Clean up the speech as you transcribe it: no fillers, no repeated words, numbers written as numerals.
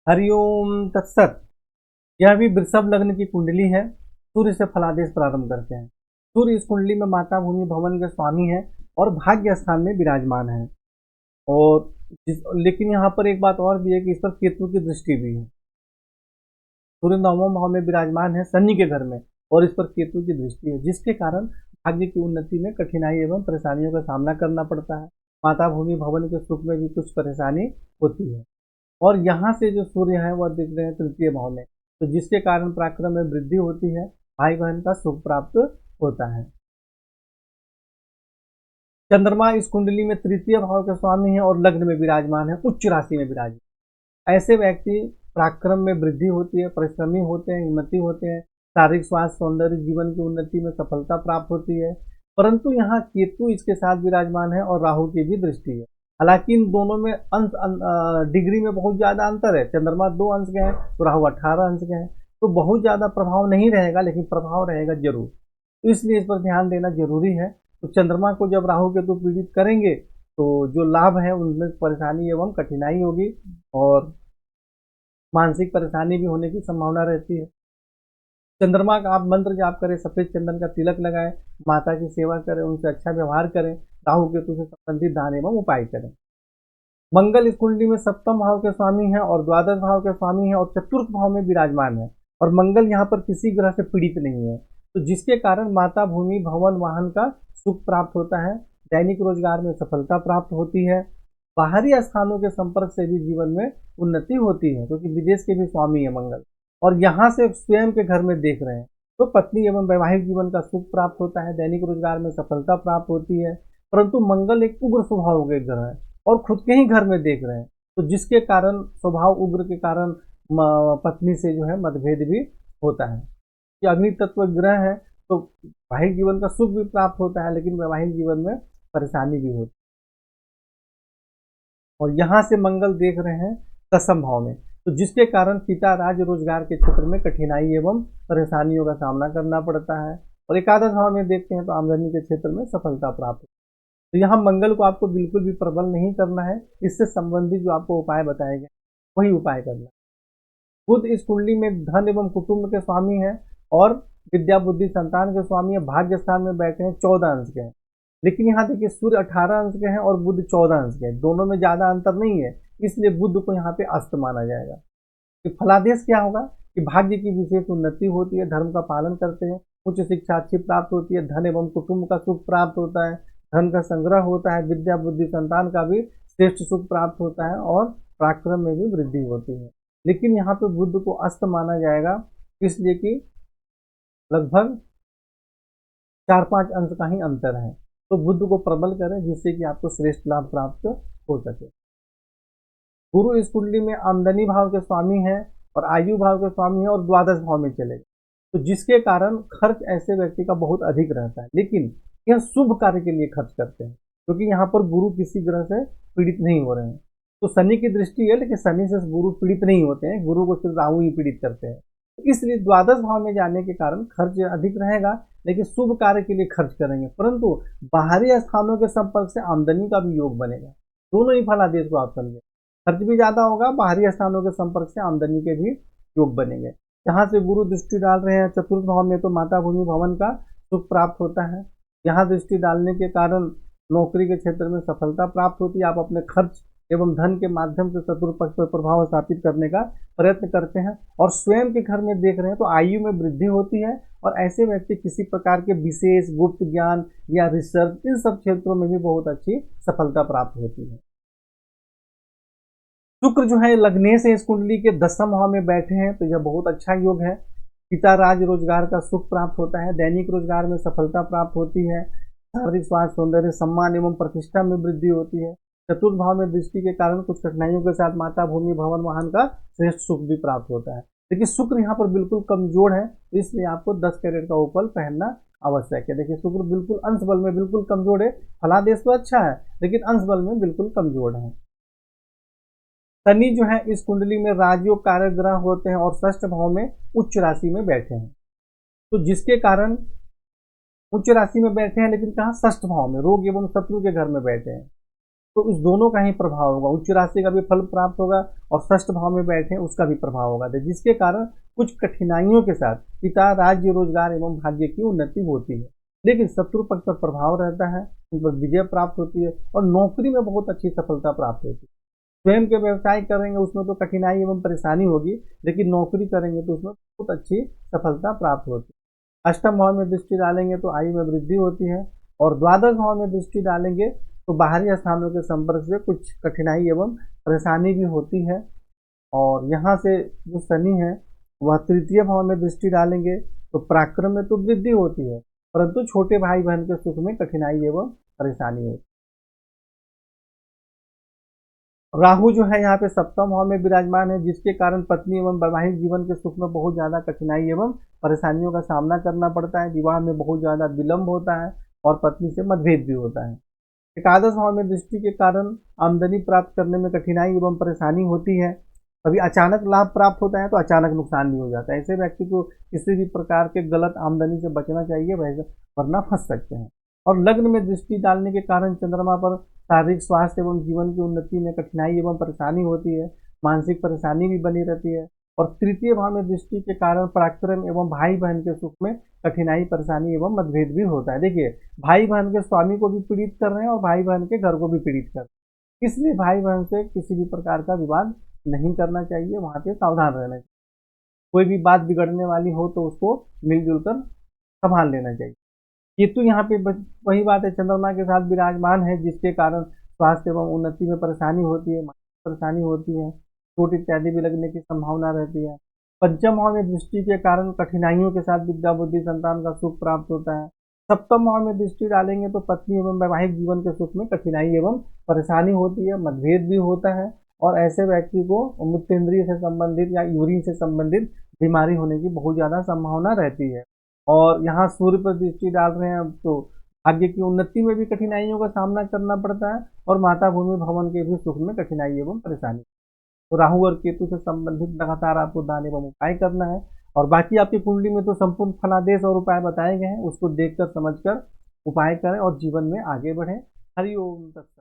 हरिओम तत्सत। यह भी वृषभ लग्न की कुंडली है। सूर्य से फलादेश प्रारंभ करते हैं। सूर्य इस कुंडली में माता भूमि भवन के स्वामी है और भाग्य स्थान में विराजमान है। और लेकिन यहाँ पर एक बात और भी है कि इस पर केतु की दृष्टि भी है। सूर्य नवम भाव में विराजमान है शनि के घर में और इस पर केतु की दृष्टि है, जिसके कारण भाग्य की उन्नति में कठिनाई एवं परेशानियों का सामना करना पड़ता है। माता भूमि भवन के सुख में भी कुछ परेशानी होती है। और यहाँ से जो सूर्य है वह दिख रहे हैं तृतीय भाव में, तो जिसके कारण पराक्रम में वृद्धि होती है, भाई बहन का सुख प्राप्त होता है। चंद्रमा इस कुंडली में तृतीय भाव के स्वामी है और लग्न में विराजमान है, उच्च राशि में विराजमान। ऐसे व्यक्ति पराक्रम में वृद्धि होती है, परिश्रमी होते हैं, हिम्मती होते हैं, शारीरिक स्वास्थ्य सौंदर्य जीवन की उन्नति में सफलता प्राप्त होती है। परंतु यहाँ केतु इसके साथ विराजमान है और राहु की भी दृष्टि है। हालांकि इन दोनों में डिग्री में बहुत ज्यादा अंतर है। चंद्रमा 2 अंश के हैं तो राहु 18 अंश के हैं, तो बहुत ज्यादा प्रभाव नहीं रहेगा, लेकिन प्रभाव रहेगा जरूर। तो इसलिए इस पर ध्यान देना जरूरी है। तो चंद्रमा को जब राहु केतु पीड़ित करेंगे तो जो लाभ है उनमें परेशानी एवं कठिनाई होगी और मानसिक परेशानी भी होने की संभावना रहती है। चंद्रमा का आप मंत्र जाप करें, सफेद चंदन का तिलक लगाएं, माता की सेवा करें, उनसे अच्छा व्यवहार करें, राहु केतु से संबंधित दान एवं उपाय करें। मंगल इस कुंडली में सप्तम भाव के स्वामी है और द्वादश भाव के स्वामी है और चतुर्थ भाव में विराजमान है। और मंगल यहाँ पर किसी ग्रह से पीड़ित नहीं है, तो जिसके कारण माता भूमि भवन वाहन का सुख प्राप्त होता है, दैनिक रोजगार में सफलता प्राप्त होती है, बाहरी स्थानों के संपर्क से भी जीवन में उन्नति होती है, क्योंकि विदेश के भी स्वामी है मंगल। और यहाँ से स्वयं के घर में देख रहे हैं तो पत्नी एवं वैवाहिक जीवन का सुख प्राप्त होता है, दैनिक रोजगार में सफलता प्राप्त होती है। परंतु मंगल एक उग्र स्वभाव के ग्रह है और खुद के ही घर में देख रहे हैं, तो जिसके कारण स्वभाव उग्र के कारण पत्नी से जो है मतभेद भी होता है। कि अग्नि तत्व ग्रह है तो वैवाहिक जीवन का सुख भी प्राप्त होता है, लेकिन वैवाहिक जीवन में परेशानी भी होती है। और यहाँ से मंगल देख रहे हैं दसम भाव में, तो जिसके कारण पिता राज्य रोजगार के क्षेत्र में कठिनाई एवं परेशानियों का सामना करना पड़ता है। और एकादश भाव में देखते हैं तो आमदनी के क्षेत्र में सफलता प्राप्त होती है। तो यहाँ मंगल को आपको बिल्कुल भी प्रबल नहीं करना है, इससे संबंधित जो आपको उपाय बताए गए वही उपाय करना है। बुध इस कुंडली में धन एवं कुटुंब के स्वामी है और विद्या बुद्धि संतान के स्वामी है, भाग्य स्थान में बैठे हैं, 14 अंश के हैं। लेकिन यहाँ देखिए सूर्य 18 अंश के हैं और बुध 14 अंश के हैं, दोनों में ज्यादा अंतर नहीं है, इसलिए बुध को यहाँ पे अस्त माना जाएगा। कि फलादेश क्या होगा कि भाग्य की विशेष उन्नति होती है, धर्म का पालन करते हैं, उच्च शिक्षा अच्छी प्राप्त होती है, धन एवं कुटुंब का सुख प्राप्त होता है, धन का संग्रह होता है, विद्या बुद्धि संतान का भी श्रेष्ठ सुख प्राप्त होता है और पराक्रम में भी वृद्धि होती है। लेकिन यहाँ पे बुध को अस्त माना जाएगा, इसलिए कि लगभग 4-5 अंश का ही अंतर है। तो बुध को प्रबल करें जिससे कि आपको श्रेष्ठ लाभ प्राप्त हो सके। गुरु इस कुंडली में आमदनी भाव के स्वामी है और आयु भाव के स्वामी है और द्वादश भाव में चलेगा, तो जिसके कारण खर्च ऐसे व्यक्ति का बहुत अधिक रहता है। लेकिन यह शुभ कार्य के लिए खर्च करते हैं, क्योंकि यहाँ पर गुरु किसी ग्रह से पीड़ित नहीं हो रहे हैं। तो शनि की दृष्टि है, लेकिन शनि से गुरु पीड़ित नहीं होते हैं, गुरु को सिर्फ राहु ही पीड़ित करते हैं। तो इसलिए द्वादश भाव में जाने के कारण खर्च अधिक रहेगा, लेकिन शुभ कार्य के लिए खर्च करेंगे, परंतु बाहरी स्थानों के संपर्क से आमदनी का भी योग बनेगा। दोनों ही फलादेश को आप समझे, खर्च भी ज्यादा होगा, बाहरी स्थानों के संपर्क से आमदनी के भी योग बनेंगे। जहां से गुरु दृष्टि डाल रहे हैं चतुर्थ भाव में, तो माता भूमि भवन का सुख प्राप्त होता है। यहाँ दृष्टि डालने के कारण नौकरी के क्षेत्र में सफलता प्राप्त होती है, आप अपने खर्च एवं धन के माध्यम से चतुर्थ पक्ष पर प्रभाव स्थापित करने का प्रयत्न करते हैं। और स्वयं के घर में देख रहे हैं तो आयु में वृद्धि होती है और ऐसे व्यक्ति किसी प्रकार के विशेष गुप्त ज्ञान या रिसर्च, इन सब क्षेत्रों में भी बहुत अच्छी सफलता प्राप्त होती है। शुक्र जो है लग्ने से इस कुंडली के 10वें भाव में बैठे हैं, तो यह बहुत अच्छा योग है। पिता राज रोजगार का सुख प्राप्त होता है, दैनिक रोजगार में सफलता प्राप्त होती है, शारीरिक स्वास्थ्य सौंदर्य सम्मान एवं प्रतिष्ठा में वृद्धि होती है। चतुर्थ भाव में दृष्टि के कारण कुछ कठिनाइयों के साथ माता भूमि भवन वाहन का श्रेष्ठ सुख भी प्राप्त होता है। देखिए शुक्र यहाँ पर बिल्कुल कमजोर है, इसलिए आपको 10 कैरेट का उपल पहनना आवश्यक है। देखिए शुक्र बिल्कुल अंश बल में बिल्कुल कमजोर है, फलादेश तो अच्छा है लेकिन अंश बल में बिल्कुल कमजोर है। शनि जो है इस कुंडली में राजयोग कारक ग्रह होते हैं और षष्ठ भाव में उच्च राशि में बैठे हैं, तो जिसके कारण उच्च राशि में बैठे हैं, लेकिन कहा षष्ठ भाव में रोग एवं शत्रु के घर में बैठे हैं। तो इस दोनों का ही प्रभाव होगा। उच्च राशि का भी फल प्राप्त होगा और षष्ठ भाव में बैठे उसका भी प्रभाव होगा, तो जिसके कारण कुछ कठिनाइयों के साथ पिता, राज्य, रोजगार एवं भाग्य की उन्नति होती है। लेकिन शत्रु पक्ष पर प्रभाव रहता है, उन पर विजय प्राप्त होती है और नौकरी में बहुत अच्छी सफलता प्राप्त होती है। स्वयं के व्यवसाय करेंगे उसमें तो कठिनाई एवं परेशानी होगी, लेकिन नौकरी करेंगे तो उसमें बहुत अच्छी सफलता प्राप्त होती है। अष्टम भाव में दृष्टि डालेंगे तो आयु में वृद्धि होती है और द्वादश भाव में दृष्टि डालेंगे तो बाहरी स्थानों के संपर्क से कुछ कठिनाई एवं परेशानी भी होती है। और यहाँ से जो शनि है वह तृतीय भाव में दृष्टि डालेंगे तो पराक्रम में तो वृद्धि होती है, परंतु छोटे भाई बहन के सुख में कठिनाई एवं परेशानी होती है। राहु जो है यहाँ पे सप्तम भाव में विराजमान है, जिसके कारण पत्नी एवं वैवाहिक जीवन के सुख में बहुत ज्यादा कठिनाई एवं परेशानियों का सामना करना पड़ता है। विवाह में बहुत ज्यादा विलंब होता है और पत्नी से मतभेद भी होता है। एकादश भाव में दृष्टि के कारण आमदनी प्राप्त करने में कठिनाई एवं परेशानी होती है। कभी अचानक लाभ प्राप्त होता है तो अचानक नुकसान भी हो जाता है। ऐसे व्यक्ति को किसी भी प्रकार के गलत आमदनी से बचना चाहिए, वरना फंस सकते हैं। और लग्न में दृष्टि डालने के कारण चंद्रमा पर शारीरिक स्वास्थ्य एवं जीवन की उन्नति में कठिनाई एवं परेशानी होती है, मानसिक परेशानी भी बनी रहती है। और तृतीय भाव में दृष्टि के कारण पराक्रम एवं भाई बहन के सुख में कठिनाई, परेशानी एवं मतभेद भी होता है। देखिए, भाई बहन के स्वामी को भी पीड़ित कर रहे हैं और भाई बहन के घर को भी पीड़ित कर रहे हैं, इसलिए भाई बहन से किसी भी प्रकार का विवाद नहीं करना चाहिए, वहां पे सावधान रहना चाहिए। कोई भी बात बिगड़ने वाली हो तो उसको मिलजुल कर संभाल लेना चाहिए। केतु यहाँ पे वही बात है, चंद्रमा के साथ विराजमान है, जिसके कारण स्वास्थ्य एवं उन्नति में परेशानी होती है, परेशानी होती है, चोट इत्यादि भी लगने की संभावना रहती है। पंचम भाव में दृष्टि के कारण कठिनाइयों के साथ विद्या बुद्धि संतान का सुख प्राप्त होता है। सप्तम भाव में दृष्टि डालेंगे तो पत्नी एवं वैवाहिक जीवन के सुख में कठिनाई एवं परेशानी होती है, मतभेद भी होता है और ऐसे व्यक्ति को मूत्रेंद्रिय से संबंधित या यूरिन से संबंधित बीमारी होने की बहुत ज्यादा संभावना रहती है। और यहाँ सूर्य पर दृष्टि डाल रहे हैं तो भाग्य की उन्नति में भी कठिनाइयों का सामना करना पड़ता है और माता भूमि भवन के भी सुख में कठिनाई एवं परेशानी। तो राहु और केतु से संबंधित लगातार आपको दान एवं उपाय करना है। और बाकी आपकी कुंडली में तो संपूर्ण फलादेश और उपाय बताए गए हैं, उसको देखकर समझकर उपाय करें और जीवन में आगे बढ़ें। हरि ओम तत्सत।